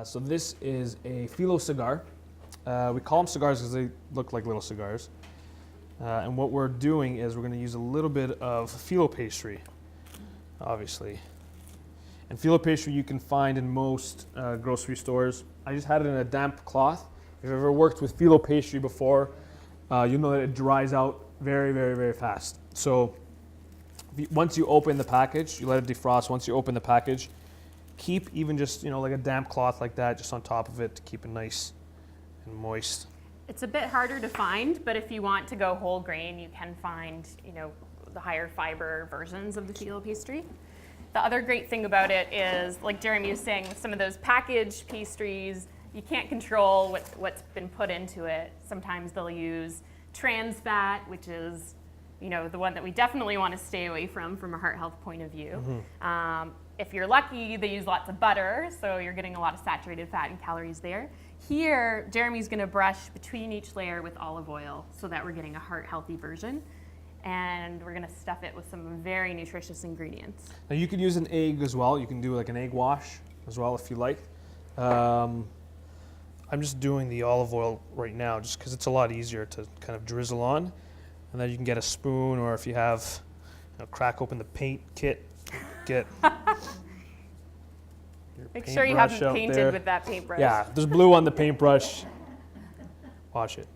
So this is a Phyllo cigar. We call them cigars because they look like little cigars. And what we're doing is we're going to use a little bit of Phyllo pastry, obviously. And Phyllo pastry you can find in most grocery stores. I just had it in a damp cloth. If you've ever worked with Phyllo pastry before, you know that it dries out very, very, very fast. So once you open the package, you let it defrost. Once you open the package, keep even just, like a damp cloth like that just on top of it to keep it nice and moist. It's a bit harder to find, but if you want to go whole grain, you can find, the higher fiber versions of the Phyllo pastry. The other great thing about it is, like Jeremy was saying, with some of those packaged pastries, you can't control what's been put into it. Sometimes they'll use trans fat, which is, the one that we definitely want to stay away from a heart health point of view. Mm-hmm. If you're lucky, they use lots of butter, so you're getting a lot of saturated fat and calories there. Here, Jeremy's going to brush between each layer with olive oil so that we're getting a heart-healthy version. And we're going to stuff it with some very nutritious ingredients. Now you could use an egg as well. You can do like an egg wash as well if you like. I'm just doing the olive oil right now just because it's a lot easier to kind of drizzle on. And then you can get a spoon, or if you have, crack open the paint kit, get Make sure you haven't painted with that paintbrush. Yeah, there's blue on the paintbrush. Watch it.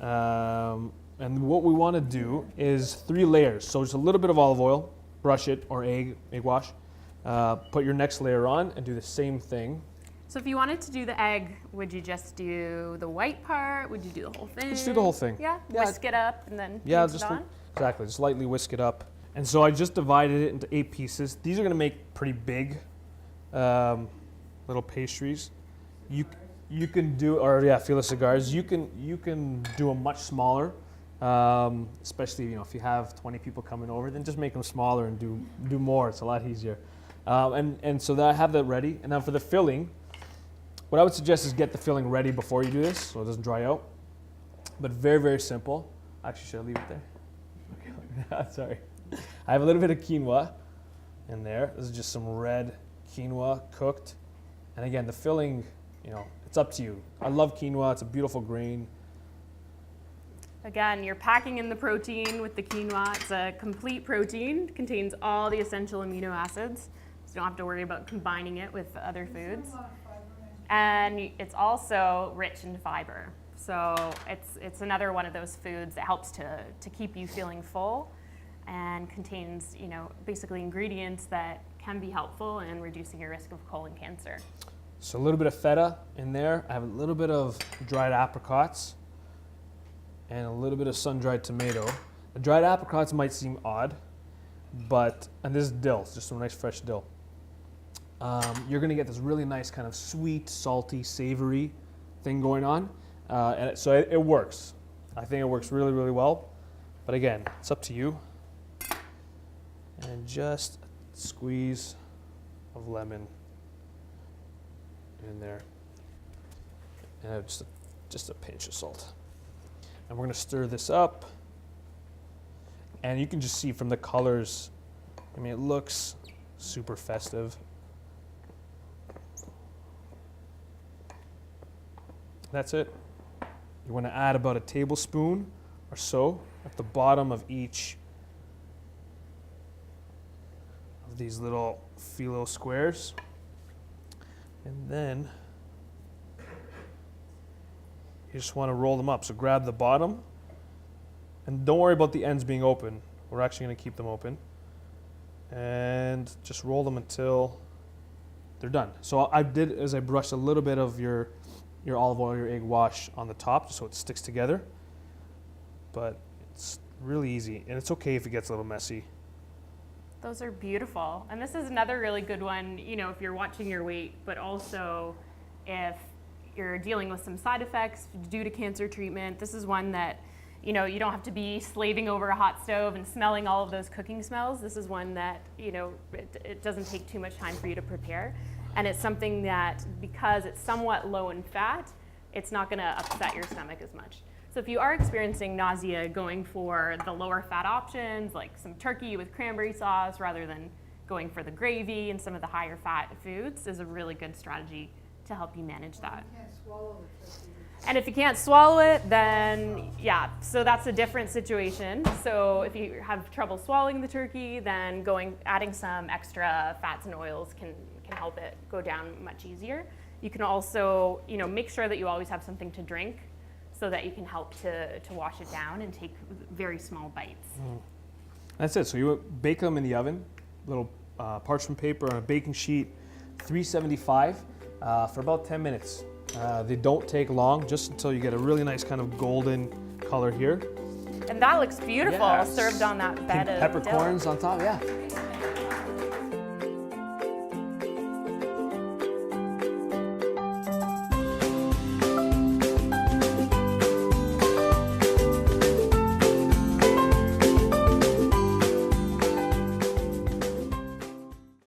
And what we want to do is 3 layers. So just a little bit of olive oil, brush it, or egg wash. Put your next layer on and do the same thing. So if you wanted to do the egg, would you just do the white part? Would you do the whole thing? Just do the whole thing. Yeah, whisk it up and then mix it on? Exactly, just lightly whisk it up. And so I just divided it into 8 pieces. These are going to make pretty big little pastries. You can do, Phyllo cigars. You can do them much smaller, especially if you have 20 people coming over. Then just make them smaller and do more. It's a lot easier. And so I have that ready. And now for the filling, what I would suggest is get the filling ready before you do this, so it doesn't dry out. But very, very simple. Actually, should I leave it there? Okay, sorry. I have a little bit of quinoa in there. This is just some red quinoa cooked. And again, the filling, it's up to you. I love quinoa. It's a beautiful grain. Again, you're packing in the protein with the quinoa. It's a complete protein. It contains all the essential amino acids, so you don't have to worry about combining it with other foods. And it's also rich in fiber. So it's another one of those foods that helps to keep you feeling full, and contains, basically ingredients that can be helpful in reducing your risk of colon cancer. So a little bit of feta in there. I have a little bit of dried apricots and a little bit of sun-dried tomato. The dried apricots might seem odd, and this is dill, it's just some nice fresh dill. You're gonna get this really nice kind of sweet, salty, savory thing going on. So it works. I think it works really, really well. But again, it's up to you. And just a squeeze of lemon in there. And just a pinch of salt. And we're going to stir this up. And you can just see from the colors, it looks super festive. That's it. You want to add about a tablespoon or so at the bottom of each of these little Phyllo squares. And then you just want to roll them up. So grab the bottom, and don't worry about the ends being open. We're actually going to keep them open. And just roll them until they're done. So I did is I brushed a little bit of your olive oil, your egg wash on the top so it sticks together. But it's really easy, and it's okay if it gets a little messy. Those are beautiful. And this is another really good one, if you're watching your weight, but also if you're dealing with some side effects due to cancer treatment. This is one that, you don't have to be slaving over a hot stove and smelling all of those cooking smells. This is one that, it doesn't take too much time for you to prepare. And it's something that, because it's somewhat low in fat, it's not gonna upset your stomach as much. So if you are experiencing nausea, going for the lower fat options, like some turkey with cranberry sauce rather than going for the gravy and some of the higher fat foods is a really good strategy to help you manage that. You can't swallow the turkey. And if you can't swallow it, then yeah, so that's a different situation. So if you have trouble swallowing the turkey, then adding some extra fats and oils can help it go down much easier. You can also, make sure that you always have something to drink so that you can help to wash it down and take very small bites. That's it. So you bake them in the oven, little parchment paper on a baking sheet, 375 for about 10 minutes. They don't take long, just until you get a really nice kind of golden color here. And that looks beautiful, Yes. served on that bed of Peppercorns on top, yeah.